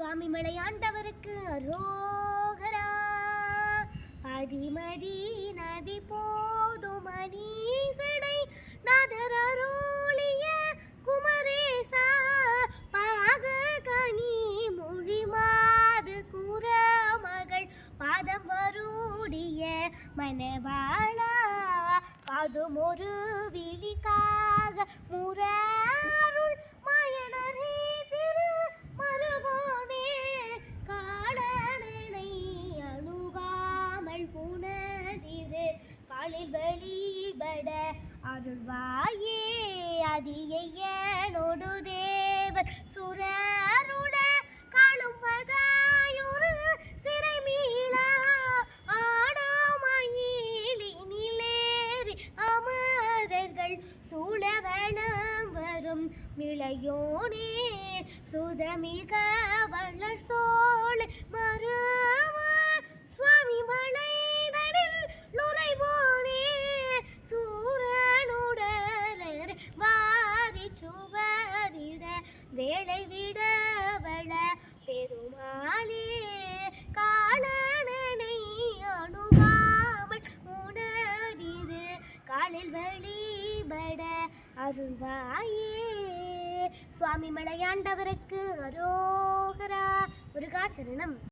சுவாமி மலையாண்டவருக்கு அரோகரா. பதிமதி நதி போதும் மணீசடை நாதர் அருளிய குமரேசா. பாக கனி மொழி மாது கூற மகள் பாதம் வருடிய மனவாளா. காதும் ஒரு விழிக்காக முரருள் மாயனரே திரு மருகோனே. காடனை அணுகாமல் புனதிரு காலில் வெளிபட அருள்வாயே. அதியனோடு தேவர் சுரருட காலும் பதாயொரு சிறை மீளா. ஆடாமயிலினிலேறி அமரர்கள் சூழவனம் வரும் மிளையோனே. சுதமிக வளர் சோலை மருவ சுவாமி மலைதனில் நுரைவோனே. சூரனுடலர் வாரி சுவரிட வேளை விடவள பெருமாளே. காலனை அணுகாமல் உணரிரு காலில் வெளிபட அருள்வாயே. சுவாமி மலையாண்டவருக்கு அரோகரா. முருகாசரணம்.